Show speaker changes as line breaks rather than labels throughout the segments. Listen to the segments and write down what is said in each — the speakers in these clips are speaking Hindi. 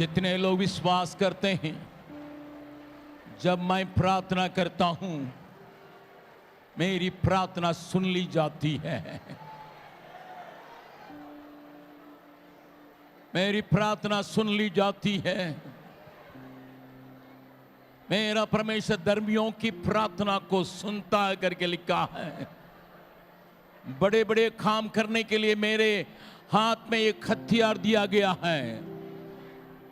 जितने लोग विश्वास करते हैं जब मैं प्रार्थना करता हूं मेरी प्रार्थना सुन ली जाती है। मेरी प्रार्थना सुन ली जाती है। मेरा परमेश्वर धर्मियों की प्रार्थना को सुनता है करके लिखा है। बड़े बड़े काम करने के लिए मेरे हाथ में एक हथियार दिया गया है,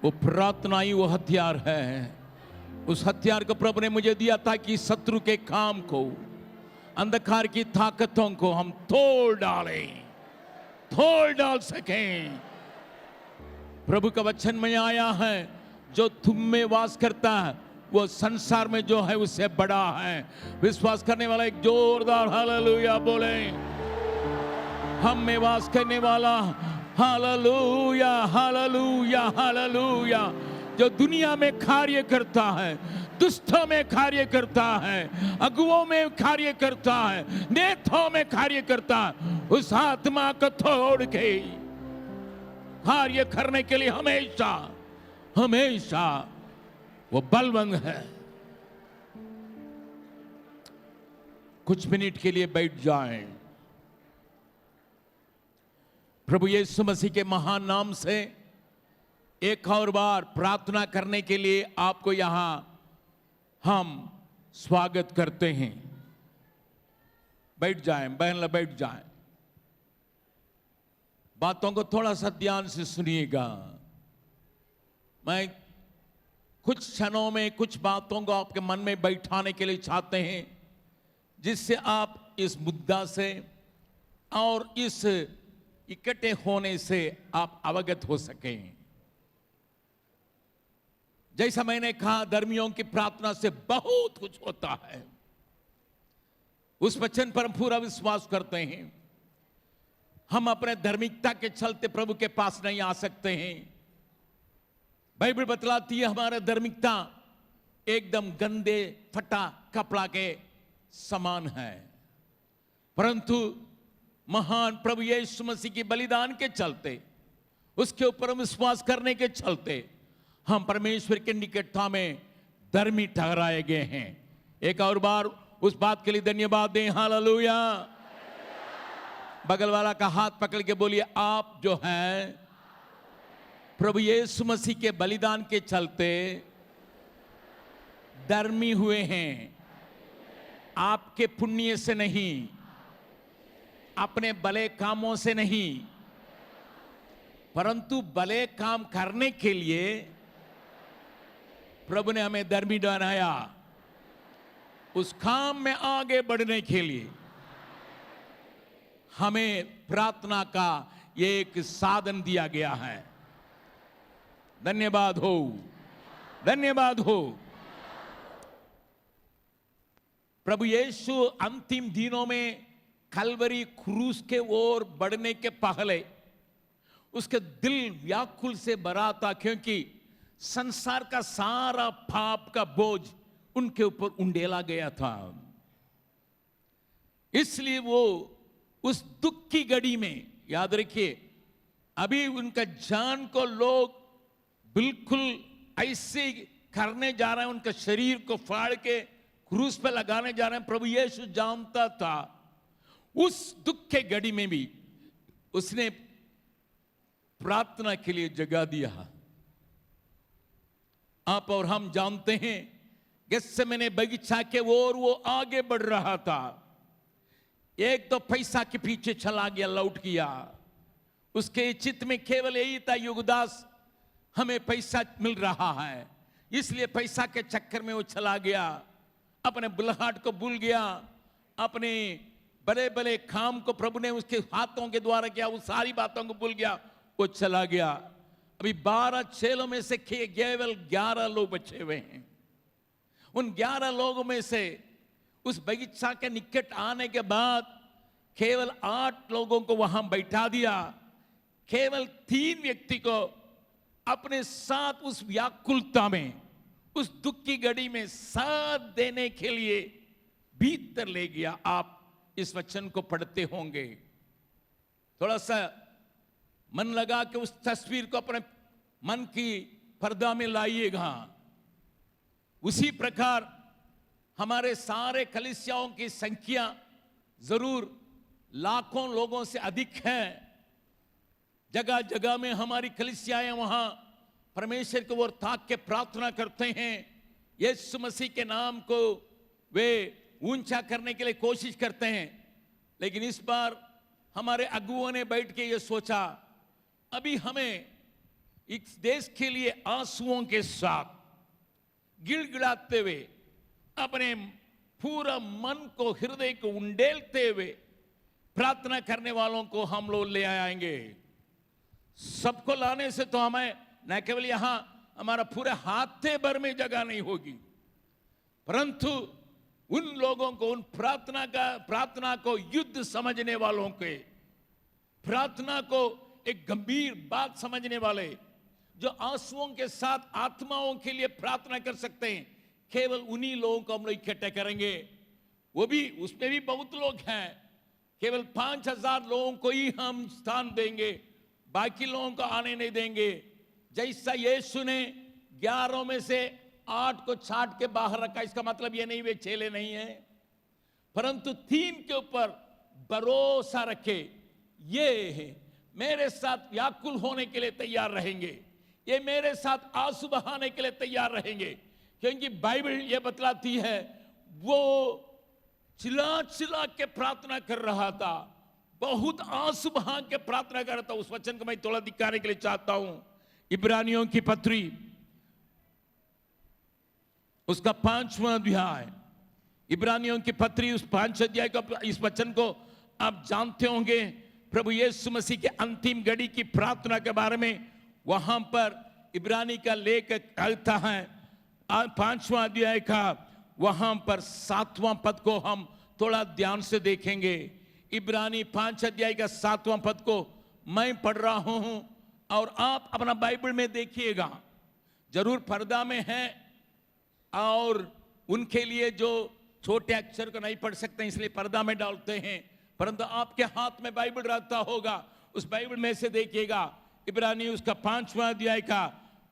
वो प्रार्थना ही वो हथियार है। उस हथियार को प्रभु ने मुझे दिया था कि शत्रु के काम को, अंधकार की ताकतों को हम तोड़ डाल सकें। प्रभु का वचन में आया है, जो तुम में वास करता है वो संसार में जो है उससे बड़ा है। विश्वास करने वाला एक जोरदार हालेलुया बोले। हम में वास करने वाला हालेलुया हालेलुया हालेलुया, जो दुनिया में कार्य करता है, दुष्टों में कार्य करता है, अगुओं में कार्य करता है, नेताओं में कार्य करता है, उस आत्मा को तोड़ के कार्य करने के लिए हमेशा हमेशा वो बलवंत है। कुछ मिनट के लिए बैठ जाएं। प्रभु यीशु मसीह के महान नाम से एक और बार प्रार्थना करने के लिए आपको यहां हम स्वागत करते हैं। बैठ जाएं, बहन बैठ जाएं। बातों को थोड़ा सा ध्यान से सुनिएगा। मैं कुछ क्षणों में कुछ बातों को आपके मन में बैठाने के लिए चाहते हैं, जिससे आप इस मुद्दा से और इस इकट्ठे होने से आप अवगत हो सकें। जैसा मैंने कहा, धर्मियों की प्रार्थना से बहुत कुछ होता है। उस वचन पर हम पूरा विश्वास करते हैं। हम अपने धार्मिकता के चलते प्रभु के पास नहीं आ सकते हैं। बाइबल बतलाती है हमारा धार्मिकता एकदम गंदे फटा कपड़ा के समान है, परंतु महान प्रभु यीशु मसीह की बलिदान के चलते, उसके ऊपर विश्वास करने के चलते हम परमेश्वर के निकटता में धर्मी ठहराए गए हैं। एक और बार उस बात के लिए धन्यवाद दें। हालेलुया। बगल वाला का हाथ पकड़ के बोलिए, आप जो हैं प्रभु यीशु मसीह के बलिदान के चलते धर्मी हुए हैं। आपके पुण्य से नहीं, अपने भले कामों से नहीं, परंतु भले काम करने के लिए प्रभु ने हमें धर्मी बनाया। उस काम में आगे बढ़ने के लिए हमें प्रार्थना का एक साधन दिया गया है। धन्यवाद हो, धन्यवाद हो। प्रभु यीशु अंतिम दिनों में कलवरी क्रूस के ओर बढ़ने के पहले उसके दिल व्याकुल से भरा था, क्योंकि संसार का सारा पाप का बोझ उनके ऊपर उंडेला गया था। इसलिए वो उस दुख की घड़ी में, याद रखिए, अभी उनका जान को लोग बिल्कुल ऐसे करने जा रहे हैं, उनका शरीर को फाड़ के क्रूस पे लगाने जा रहे हैं। प्रभु यीशु जानता था उस दुख के घड़ी में भी उसने प्रार्थना के लिए जगह दिया। आप और हम जानते हैं, गेत्सेमने बगीचा के ओर वो आगे बढ़ रहा था। एक तो पैसा के पीछे चला गया, लौट गया। उसके चित्त में केवल यही था, युगदास हमें पैसा मिल रहा है, इसलिए पैसा के चक्कर में वो चला गया। अपने बुलाहट को भूल गया, अपने बड़े बड़े काम को प्रभु ने उसके हाथों के द्वारा किया, उस सारी बातों को भूल गया, वो चला गया। अभी 12 चेलों में से केवल 11 लोग बचे हुए हैं। उन 11 लोगों में से उस बगीचा के निकट आने के बाद केवल 8 लोगों को वहां बैठा दिया। केवल 3 व्यक्ति को अपने साथ उस व्याकुलता में, उस दुख की घड़ी में साथ देने के लिए भीतर ले गया। आप इस वचन को पढ़ते होंगे, थोड़ा सा मन लगा कि उस तस्वीर को अपने मन की पर्दा में लाइएगा। उसी प्रकार हमारे सारे कलीसियाओं की संख्या जरूर लाखों लोगों से अधिक है। जगह जगह में हमारी कलीसियाएं वहां परमेश्वर की ओर ताक के प्रार्थना करते हैं। यीशु मसीह के नाम को वे ऊंचा करने के लिए कोशिश करते हैं। लेकिन इस बार हमारे अगुओं ने बैठ के ये सोचा, अभी हमें इस देश के लिए आंसुओं के साथ गिड़गिड़ाते हुए अपने पूरा मन को, हृदय को उंडेलते हुए प्रार्थना करने वालों को हम लोग ले आएंगे। सबको लाने से तो हमें न केवल यहां हमारा पूरे हाथे भर में जगह नहीं होगी, परंतु उन लोगों को, उन प्रार्थना को युद्ध समझने वालों के, प्रार्थना को एक गंभीर बात समझने वाले, जो आंसुओं के साथ आत्माओं के लिए प्रार्थना कर सकते हैं, केवल उन्हीं लोगों को हम लोग इकट्ठे करेंगे। वो भी, उसमें भी बहुत लोग हैं। केवल 5000 लोगों को ही हम स्थान देंगे, बाकी लोगों को आने नहीं देंगे। जैसा यीशु ने 11 में से 8 को छाट के बाहर रखा, इसका मतलब ये नहीं वे चेले नहीं है, परंतु 3 के ऊपर भरोसा रखे, ये मेरे साथ व्याकुल होने के लिए तैयार रहेंगे, ये मेरे साथ आंसू बहाने के लिए तैयार रहेंगे। क्योंकि बाइबल ये बतलाती है, वो चिल्ला चिल्ला के प्रार्थना कर रहा था, बहुत आंसू बहा के प्रार्थना कर रहा था। उस वचन को मैं थोड़ा दिखाने के लिए चाहता हूं। इब्रानियों की पत्री, उसका 5वां अध्याय, इब्रानियों की पत्री उस 5 अध्याय का इस वचन को आप जानते होंगे। प्रभु यीशु मसीह के अंतिम घड़ी की प्रार्थना के बारे में वहां पर इब्रानी का लेख कहता है, 5वां अध्याय का वहां पर 7वां पद को हम थोड़ा ध्यान से देखेंगे। इब्रानी 5 अध्याय का 7वां पद को मैं पढ़ रहा हूं और आप अपना बाइबल में देखिएगा। जरूर पर्दा में है और उनके लिए जो छोटे अक्षर को नहीं पढ़ सकते इसलिए पर्दा में डालते हैं, परंतु आपके हाथ में बाइबल रहता होगा, उस बाइबल में से देखिएगा। इब्रानी उसका 5वां अध्याय का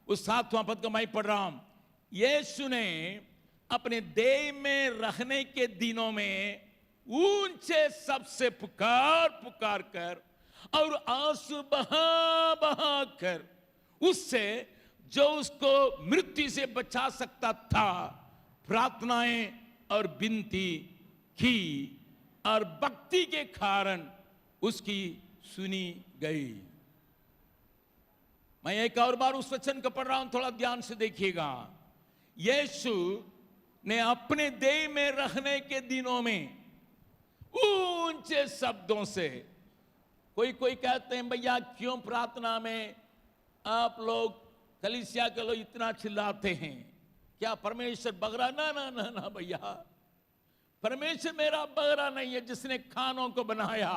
उस 7वां पद को मैं पढ़ रहा हूं। यीशु ने अपने देह में रहने के दिनों में ऊंचे सबसे पुकार पुकार कर और आंसू बहा बहा कर उससे जो उसको मृत्यु से बचा सकता था प्रार्थनाएं और विनती की, और भक्ति के कारण उसकी सुनी गई। मैं एक और बार उस वचन को पढ़ रहा हूं, थोड़ा ध्यान से देखिएगा। यीशु ने अपने देह में रहने के दिनों में ऊंचे शब्दों से, कोई कहते हैं भैया क्यों प्रार्थना में आप लोग कलीसिया के लोग इतना चिल्लाते हैं, क्या परमेश्वर बगरा? ना ना ना ना भैया, परमेश्वर मेरा बगरा नहीं है जिसने खानों को बनाया।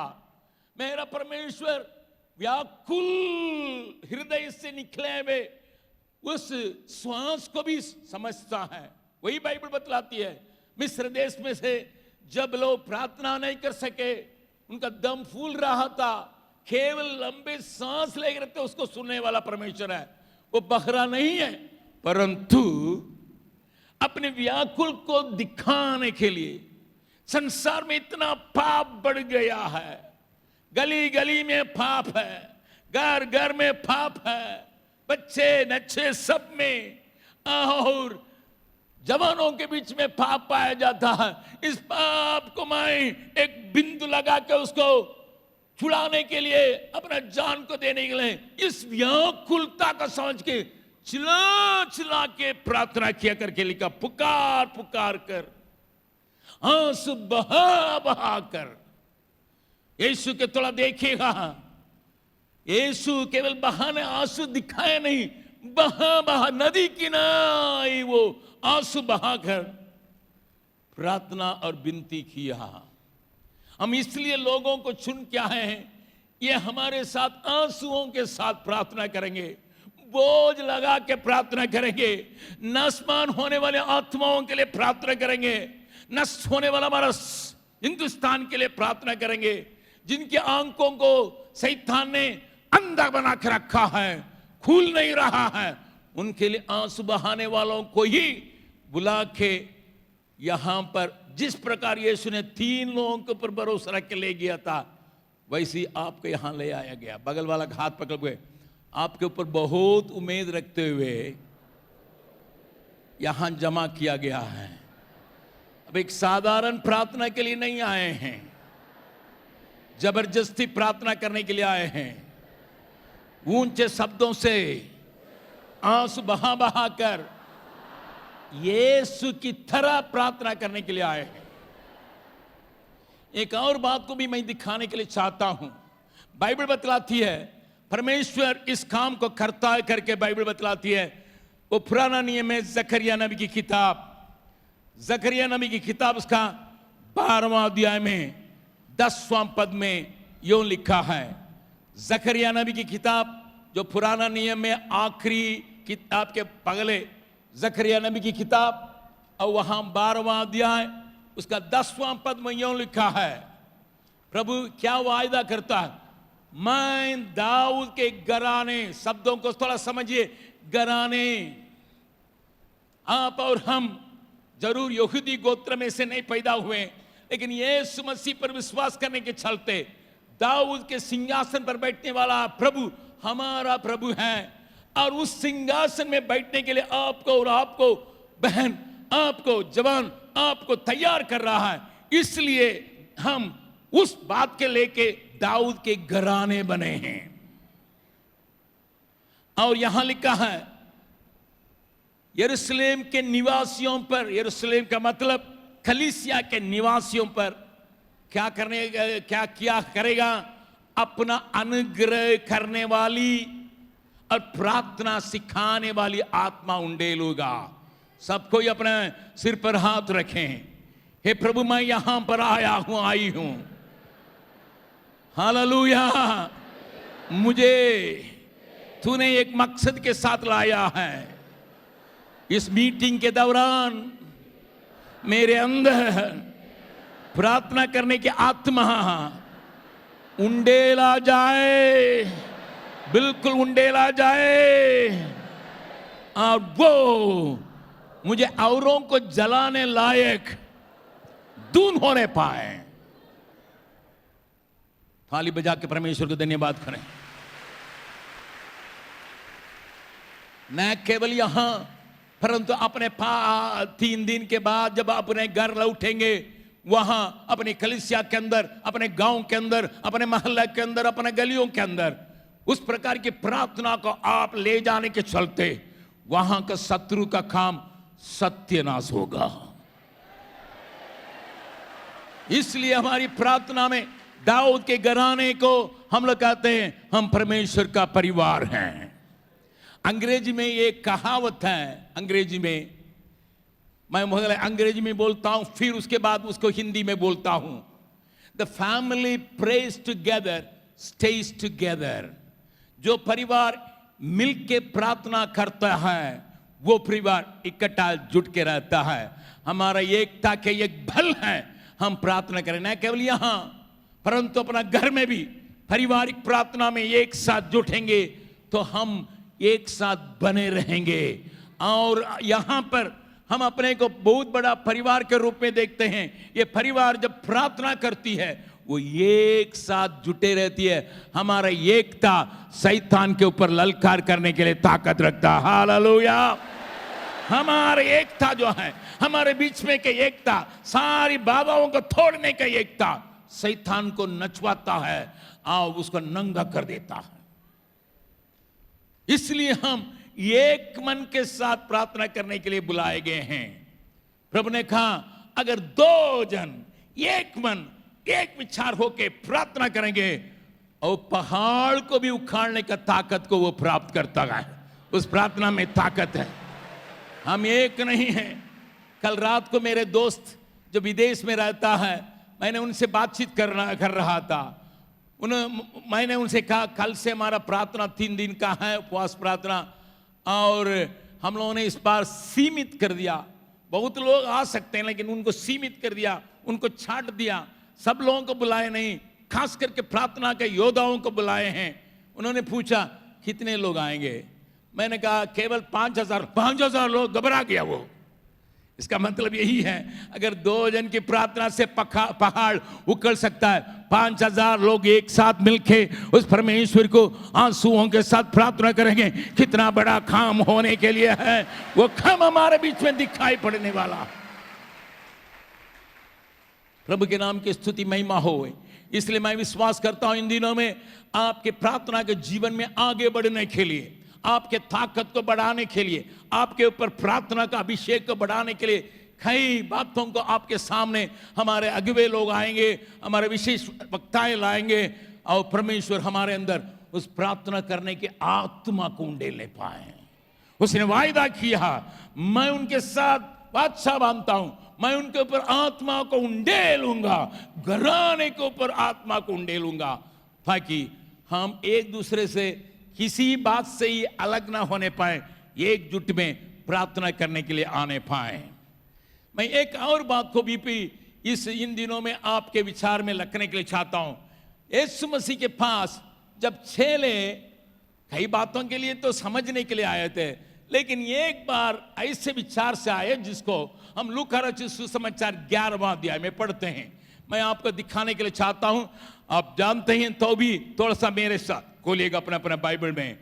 मेरा परमेश्वर व्याकुल हृदय से निकले हुए उस श्वास को भी समझता है। वही बाइबल बतलाती है, मिस्र देश में से जब लोग प्रार्थना नहीं कर सके, उनका दम फूल रहा था, केवल लंबे सांस ले रहे थे, उसको सुनने वाला परमेश्वर है। वो बहरा नहीं है, परंतु अपने व्याकुल को दिखाने के लिए संसार में इतना पाप बढ़ गया है, गली गली में पाप है, घर घर में पाप है, बच्चे नच्छे सब में और जवानों के बीच में पाप पाया जाता है। इस पाप को मैं एक बिंदु लगा के उसको छुड़ाने के लिए, अपना जान को देने के लिए इस व्याकुलता को समझ के चिल्ला चिल्ला के प्रार्थना किया करके लिखा, पुकार पुकार कर, आंसू बहा बहा कर। यीशु के थोड़ा देखिएगा, यीशु केवल बहाने आंसू दिखाए नहीं, बहा बहा नदी किनारे वो आंसू बहाकर प्रार्थना और विनती किया। हम इसलिए लोगों को चुन के आए हैं, ये हमारे साथ आंसुओं के साथ प्रार्थना करेंगे, बोझ लगा के प्रार्थना करेंगे, नाशमान होने वाले आत्माओं के लिए प्रार्थना करेंगे, नष्ट होने वाला हमारा हिंदुस्तान के लिए प्रार्थना करेंगे, जिनकी आंखों को शैतान ने अंधा बना के रखा है, खुल नहीं रहा है, उनके लिए आंसू बहाने वालों को ही बुला के यहां पर जिस प्रकार यीशु ने 3 लोगों के ऊपर भरोसा रख के ले गया था, वैसे ही आपको यहां ले आया गया। बगल वाला का हाथ पकड़ के आपके ऊपर बहुत उम्मीद रखते हुए यहां जमा किया गया है। अब एक साधारण प्रार्थना के लिए नहीं आए हैं, जबरदस्ती प्रार्थना करने के लिए आए हैं। ऊंचे शब्दों से आंसू बहा बहा कर यीशु की तरह प्रार्थना करने के लिए आए हैं। एक और बात को भी मैं दिखाने के लिए चाहता हूं। बाइबल बतलाती है परमेश्वर इस काम को करता है करके बाइबल बतलाती है। वो पुराना नियम में जकरिया नबी की किताब उसका 12वां अध्याय में 10वां पद में यूं लिखा है। जकरिया नबी की किताब जो पुराना नियम में आखिरी किताब के पगले जकरिया नबी की किताब और वहां 12वां अध्याय उसका 10वां पद में यूं लिखा है। प्रभु क्या वायदा करता है, मैं दाऊद के घराने, शब्दों को थोड़ा समझिए, घराने, आप और हम जरूर यहूदी गोत्र में से नहीं पैदा हुए, लेकिन यीशु मसीह पर विश्वास करने के चलते दाऊद के सिंहासन पर बैठने वाला प्रभु हमारा प्रभु है। और उस सिंहासन में बैठने के लिए आपको और आपको बहन, आपको जवान, आपको तैयार कर रहा है। इसलिए हम उस बात के लेके दाऊद के घराने बने हैं। और यहां लिखा है यरूशलेम के निवासियों पर, यरूशलेम का मतलब कलीसिया के निवासियों पर क्या किया करेगा, अपना अनुग्रह करने वाली और प्रार्थना सिखाने वाली आत्मा उंडेलूगा। सबको अपने सिर पर हाथ रखें। हे प्रभु, मैं यहां पर आया हूं, आई हूं। हालेलुया। मुझे तूने एक मकसद के साथ लाया है। इस मीटिंग के दौरान मेरे अंदर प्रार्थना करने की आत्मा उंडेला जाए, बिल्कुल उंडेला जाए, और वो मुझे औरों को जलाने लायक दून होने पाए। थाली बजा के परमेश्वर को धन्यवाद करें। न केवल यहां, परंतु अपने 3 दिन के बाद जब अपने घर लौटेंगे, वहां अपनी कलीसिया के अंदर, अपने गांव के अंदर, अपने मोहल्ले के अंदर, अपने गलियों के अंदर उस प्रकार की प्रार्थना को आप ले जाने के चलते वहां का शत्रु का काम सत्यानाश होगा। इसलिए हमारी प्रार्थना में दाऊद के घराने को हम लोग कहते हैं हम परमेश्वर का परिवार हैं। अंग्रेजी में एक कहावत है, अंग्रेजी में मैं अंग्रेजी में बोलता हूं, फिर उसके बाद उसको हिंदी में बोलता हूं। The family praise together stage together. जो परिवार मिलके प्रार्थना करता है वो परिवार इकट्ठा जुट के रहता है। हमारा एकता के एक बल है। हम प्रार्थना करें न केवल यहां, परंतु अपना घर में भी पारिवारिक प्रार्थना में एक साथ जुटेंगे तो हम एक साथ बने रहेंगे। और यहां पर हम अपने को बहुत बड़ा परिवार के रूप में देखते हैं। ये परिवार जब प्रार्थना करती है वो एक साथ जुटे रहती है। हमारा एकता शैतान के ऊपर ललकार करने के लिए ताकत रखता है। हालेलुया। हमारे एकता जो है, हमारे बीच में के एकता, सारी बाधाओं को तोड़ने का एकता शैतान को नचवाता है और उसको नंगा कर देता है। इसलिए हम एक मन के साथ प्रार्थना करने के लिए बुलाए गए हैं। प्रभु ने कहा अगर 2 जन एक मन एक विचार होके प्रार्थना करेंगे और पहाड़ को भी उखाड़ने का ताकत को वो प्राप्त करता है। उस प्रार्थना में ताकत है। हम एक नहीं हैं। कल रात को मेरे दोस्त जो विदेश में रहता है, मैंने उनसे बातचीत कर रहा था। मैंने उनसे कहा कल से हमारा प्रार्थना 3 दिन का है, उपवास प्रार्थना, और हम लोगों ने इस बार सीमित कर दिया। बहुत लोग आ सकते हैं लेकिन उनको सीमित कर दिया, उनको छांट दिया। सब लोगों को बुलाए नहीं, खास करके प्रार्थना के योद्धाओं को बुलाए हैं। उन्होंने पूछा कितने लोग आएंगे? मैंने कहा केवल 5,000 लोग, घबरा गया वो। इसका मतलब यही है, अगर 2 जन की प्रार्थना से पहाड़ उखड़ सकता है, 5,000 लोग एक साथ मिलके उस परमेश्वर को आंसुओं के साथ प्रार्थना करेंगे, कितना बड़ा काम होने के लिए है। वो काम हमारे बीच में दिखाई पड़ने वाला। प्रभु के नाम की स्तुति महिमा हो। इसलिए मैं विश्वास करता हूं इन दिनों में आपके प्रार्थना के जीवन में आगे बढ़ने के लिए, आपके ताकत को बढ़ाने के लिए, आपके ऊपर प्रार्थना का अभिषेक को बढ़ाने के लिए कई बातों को आपके सामने हमारे अगुवे लोग आएंगे, हमारे विशेष वक्ताएं लाएंगे, और परमेश्वर हमारे अंदर उस प्रार्थना करने की आत्मा को उंडेलने पाए। उसने वायदा किया, मैं उनके साथ बादशाह बांधता हूं, मैं उनके ऊपर आत्मा को उंडेलूंगा, घराने के ऊपर आत्मा को उंडेलूंगा, ताकि हम एक दूसरे से किसी बात से ही अलग ना होने पाए, एकजुट में प्रार्थना करने के लिए आने पाए। मैं एक और बात को भी इन दिनों में आपके विचार में रखने के लिए चाहता हूं। यीशु मसीह के पास जब चेले कई बातों के लिए तो समझने के लिए आए थे, लेकिन एक बार ऐसे विचार से आए जिसको हम लूका रचित सुसमाचार 11वां अध्याय में पढ़ते हैं। मैं आपको दिखाने के लिए चाहता हूं, आप जानते हैं तो भी थोड़ा सा मेरे साथ खोलिएगा अपना अपना बाइबल में।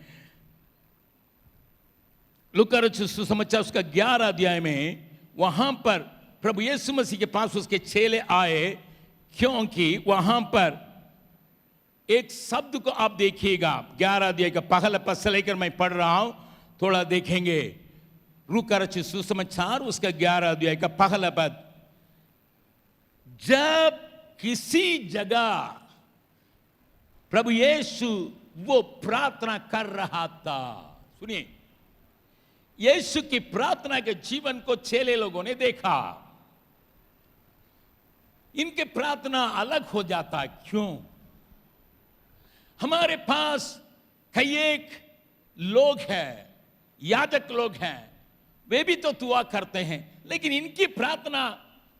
लूका रचित सुसमाचार उसका 11 अध्याय में, वहां पर प्रभु यीशु मसीह के पास उसके चेले आए, क्योंकि वहां पर एक शब्द को आप देखिएगा, 11 अध्याय का पहला पद से लेकर मैं पढ़ रहा हूं, थोड़ा देखेंगे। लूका रचित सुसमाचार उसका 11 अध्याय का पहला पद। जब किसी जगह प्रभु यीशु वो प्रार्थना कर रहा था, सुनिए, यीशु की प्रार्थना के जीवन को चेले लोगों ने देखा। इनके प्रार्थना अलग हो जाता। क्यों? हमारे पास कई एक लोग हैं, याजक लोग हैं, वे भी तो दुआ करते हैं, लेकिन इनकी प्रार्थना,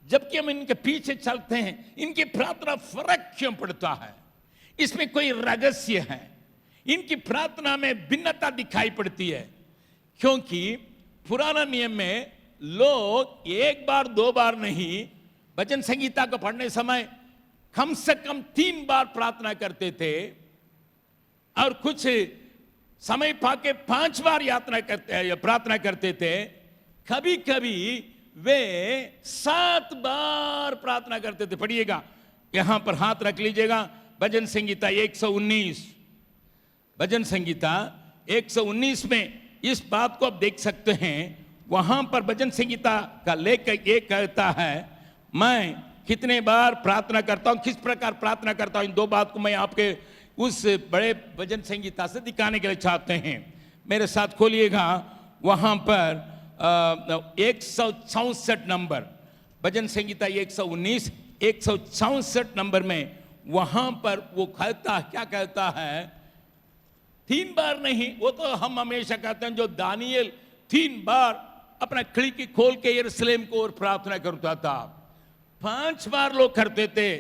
जबकि हम इनके पीछे चलते हैं, इनकी प्रार्थना फर्क क्यों पड़ता है? इसमें कोई रहस्य है। इनकी प्रार्थना में भिन्नता दिखाई पड़ती है, क्योंकि पुराना नियम में लोग एक बार 2 बार नहीं, भजन संगीता को पढ़ने समय कम से कम 3 बार प्रार्थना करते थे, और कुछ समय पाके 5 बार प्रार्थना करते थे। कभी कभी वे 7 बार प्रार्थना करते थे। पढ़िएगा, यहां पर हाथ रख लीजिएगा, भजन संगीता 119, भजन संगीता 119 में इस बात को आप देख सकते हैं। वहां पर भजन संगीता का लेखक ये कहता है, मैं कितने बार प्रार्थना करता हूं, किस प्रकार प्रार्थना करता हूं, इन 2 बात को मैं आपके उस बड़े भजन संगीता से दिखाने के लिए चाहते हैं। मेरे साथ खोलिएगा, वहां पर 164 नंबर, भजन संगीता 119 164 नंबर में, वहां पर वो कहता, क्या कहता है? 3 बार नहीं, वो तो हम हमेशा कहते हैं, जो दानियल 3 बार अपना खिड़की खोल के यरूशलेम को और प्रार्थना करता था, 5 बार लोग करते थे,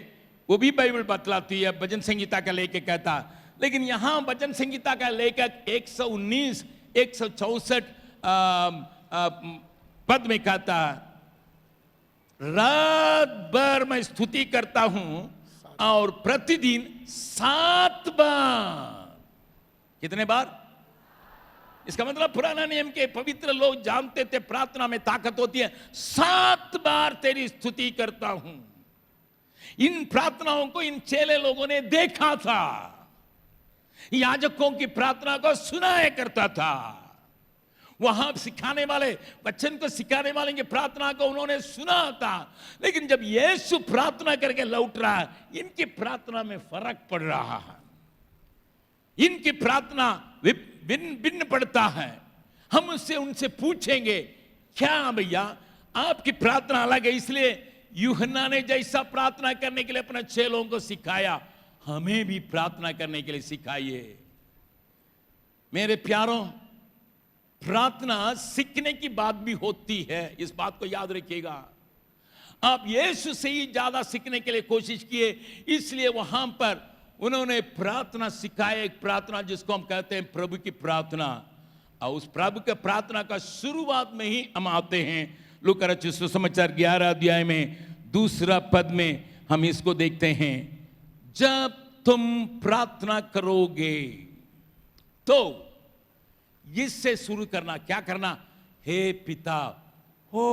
वो भी बाइबल बतलाती है, भजन संगीता का लेके कहता। लेकिन यहां भजन संगीता का लेखक 119 164 पद में कहता, रात भर मैं स्तुति करता हूं और प्रतिदिन 7 बार। कितने बार? इसका मतलब पुराना नियम के पवित्र लोग जानते थे प्रार्थना में ताकत होती है। 7 बार तेरी स्तुति करता हूं। इन प्रार्थनाओं को इन चेले लोगों ने देखा था, याजकों की प्रार्थना को सुनाया करता था। वहां सिखाने वाले, वचन को सिखाने वाले की प्रार्थना को उन्होंने सुना था। लेकिन जब यीशु प्रार्थना करके लौट रहा है, इनकी प्रार्थना में फर्क पड़ रहा है, इनकी प्रार्थना भिन्न पड़ता है। हम उनसे पूछेंगे, क्या भैया आपकी प्रार्थना अलग है, इसलिए यूहन्ना ने जैसा प्रार्थना करने के लिए अपने चेलों को सिखाया, हमें भी प्रार्थना करने के लिए सिखाइए। मेरे प्यारों, प्रार्थना सीखने की बात भी होती है, इस बात को याद रखिएगा। आप यीशु से ही ज्यादा सीखने के लिए कोशिश किए, इसलिए वहां पर उन्होंने प्रार्थना सिखाया, एक प्रार्थना जिसको हम कहते हैं प्रभु की प्रार्थना। और उस प्रभु के प्रार्थना का शुरुआत में ही हम आते हैं। लूका रचित सुसमाचार 11 अध्याय में 2 पद में हम इसको देखते हैं, जब तुम प्रार्थना करोगे तो इससे शुरू करना, क्या करना? हे पिता। हो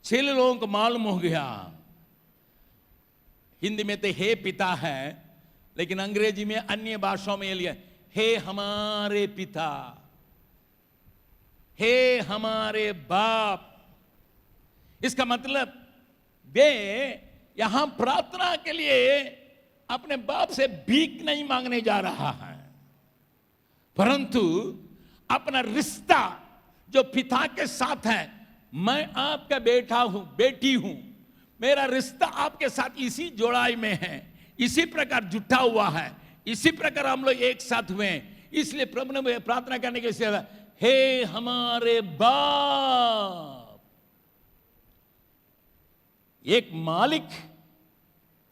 6 लोगों को मालूम हो गया। हिंदी में तो हे पिता है, लेकिन अंग्रेजी में अन्य भाषाओं में ये लिया, हे हमारे पिता, हे हमारे बाप। इसका मतलब वे यहां प्रार्थना के लिए अपने बाप से भीख नहीं मांगने जा रहा है, परंतु अपना रिश्ता जो पिता के साथ है, मैं आपका बेटा हूं, बेटी हूं, मेरा रिश्ता आपके साथ इसी जोड़ाई में है, इसी प्रकार जुटा हुआ है, इसी प्रकार हम लोग एक साथ हुए हैं। इसलिए प्रभु ने प्रार्थना करने के लिए, हे हमारे बाप। एक मालिक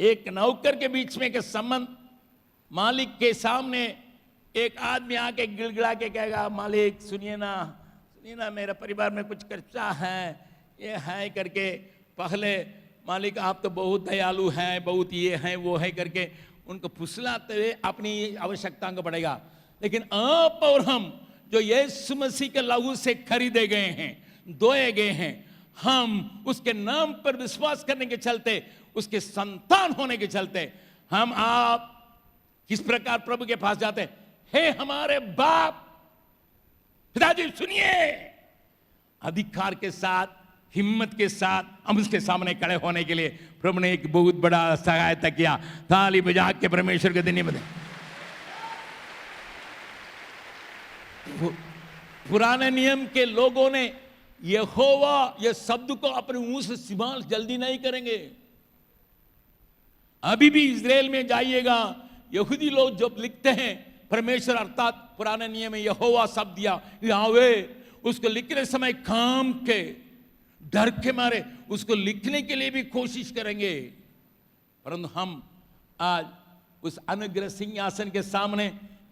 एक नौकर के बीच में के संबंध, मालिक के सामने एक आदमी आके गिड़गिड़ा के कहेगा, मालिक सुनिए ना मेरा परिवार में कुछ खर्चा है, ये है करके, पहले मालिक आप तो बहुत दयालु हैं, बहुत ये हैं वो है करके उनको फुसलाते हुए अपनी आवश्यकताओं को बढ़ेगा। लेकिन आप और हम जो यीशु मसीह के लहू से खरीदे गए हैं, धोए गए हैं, हम उसके नाम पर विश्वास करने के चलते, उसके संतान होने के चलते, हम आप किस प्रकार प्रभु के पास जाते हैं? हे हमारे बाप, पिताजी सुनिए। अधिकार के साथ, हिम्मत के साथ हम उसके सामने खड़े होने के लिए प्रभु ने एक बहुत बड़ा सहायता किया। ताली बजा के परमेश्वर के धन्यवाद। पुराने नियम के लोगों ने यहोवा ये शब्द को अपने मुंह से इस्तेमाल जल्दी नहीं करेंगे। अभी भी इजराइल में जाइएगा, यहूदी लोग जब लिखते हैं परमेश्वर अर्थात पुराने नियम में यहोवा शब्द दिया, यावे, उसको लिखने समय काम के डर के मारे उसको लिखने के लिए भी कोशिश करेंगे। परंतु हम आज उस अनुग्रह सिंहासन के सामने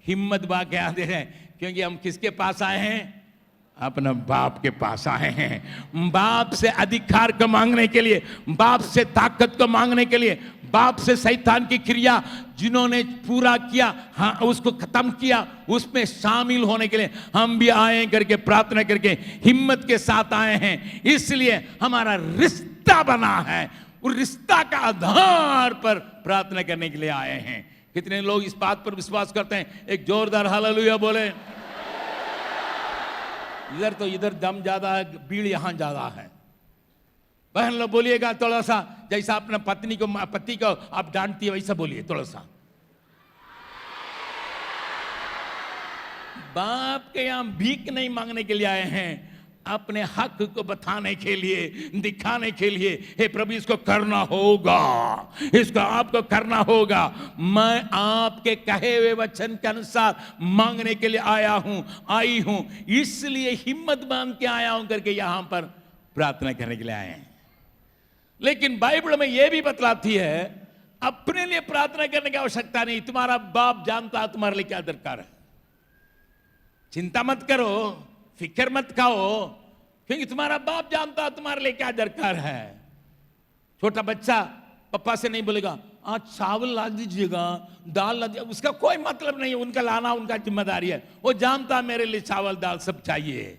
हिम्मत बाके आते हैं, क्योंकि हम किसके पास आए हैं? अपने बाप के पास आए हैं। बाप से अधिकार को मांगने के लिए, बाप से ताकत को मांगने के लिए, बाप से शैतान की क्रिया जिन्होंने पूरा किया, हाँ उसको खत्म किया, उसमें शामिल होने के लिए हम भी आए करके प्रार्थना करके हिम्मत के साथ आए हैं। इसलिए हमारा रिश्ता बना है, उस रिश्ता का आधार पर प्रार्थना करने के लिए आए हैं। कितने लोग इस बात पर विश्वास करते हैं? एक जोरदार हालेलुया बोले। इधर तो इधर दम ज्यादा है, भीड़ यहां ज्यादा है। बहन लोग बोलिएगा थोड़ा सा, जैसा अपने पति को आप डांटती है वैसा बोलिए थोड़ा सा। बाप के यहां भीख नहीं मांगने के लिए आए हैं, अपने हक को बताने के लिए, दिखाने के लिए, हे प्रभु इसको करना होगा, इसको आपको करना होगा। मैं आपके कहे हुए वचन के अनुसार मांगने के लिए आया हूं, आई हूं, इसलिए हिम्मत बांध के आया हूं करके यहां पर प्रार्थना करने के लिए आए हैं। लेकिन बाइबल में यह भी बतलाती है, अपने लिए प्रार्थना करने की आवश्यकता नहीं, तुम्हारा बाप जानता है तुम्हारे लिए क्या दरकार है। चिंता मत करो, फिक्र मत खाओ, क्योंकि तुम्हारा बाप जानता है तुम्हारे लिए क्या दरकार है। छोटा बच्चा पापा से नहीं बोलेगा आज चावल ला दीजिएगा, दाल ला दीजिएगा, उसका कोई मतलब नहीं है, उनका लाना उनका जिम्मेदारी है। वो जानता है मेरे लिए चावल दाल सब चाहिए।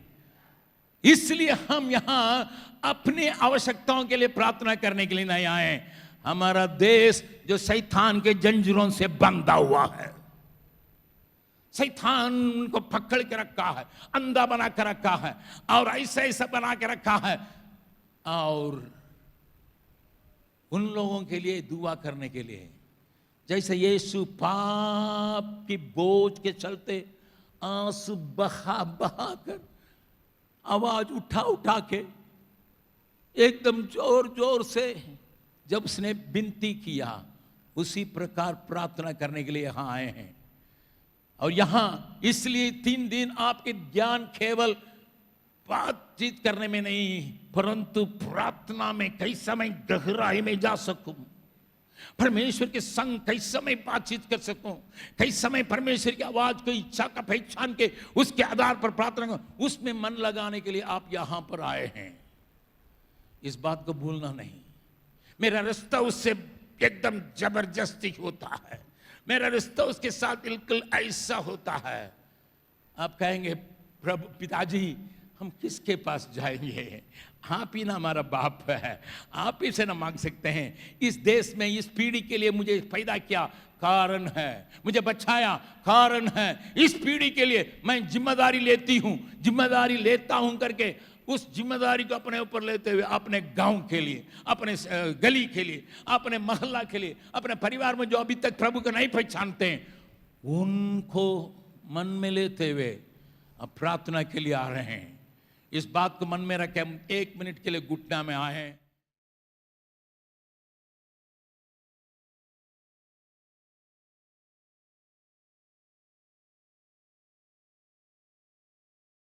इसलिए हम यहां अपनी आवश्यकताओं के लिए प्रार्थना करने के लिए नहीं आए। हमारा देश जो शैतान के जंजीरों से बंधा हुआ है, शैतान उनको पकड़ के रखा है, अंधा बना के रखा है और ऐसा ऐसा बना के रखा है। और उन लोगों के लिए दुआ करने के लिए, जैसे यीशु पाप की बोझ के चलते आंसू बहा बहा कर, आवाज उठा उठा के, एकदम जोर जोर से जब उसने विनती किया, उसी प्रकार प्रार्थना करने के लिए यहां आए हैं। और यहां इसलिए 3 दिन आपके ज्ञान केवल बातचीत करने में नहीं, परंतु प्रार्थना में कई समय गहराई में जा सकूं, परमेश्वर के संग कई समय बातचीत कर सकूं, कई समय परमेश्वर की आवाज को इच्छा का पहचान के उसके आधार पर प्रार्थना करूं, उसमें मन लगाने के लिए आप यहां पर आए हैं। इस बात को भूलना नहीं। मेरा रिश्ता उससे एकदम जबरदस्ती होता है, मेरा रिश्ता उसके साथ बिल्कुल ऐसा होता है। आप कहेंगे प्रभु पिताजी हम किसके पास जाएंगे, आप ही ना हमारा बाप है, आप ही से ना मांग सकते हैं। इस देश में इस पीढ़ी के लिए मुझे पैदा किया, कारण है, मुझे बचाया, कारण है। इस पीढ़ी के लिए मैं जिम्मेदारी लेती हूं, जिम्मेदारी लेता हूं करके उस जिम्मेदारी को अपने ऊपर लेते हुए अपने गांव के लिए, अपने गली के लिए, अपने मोहल्ला के लिए, अपने परिवार में जो अभी तक प्रभु को नहीं पहचानते हैं उनको मन में लेते हुए अब प्रार्थना के लिए आ रहे हैं। इस बात को मन में रखें, हम 1 मिनट के लिए घुटना में आए हैं।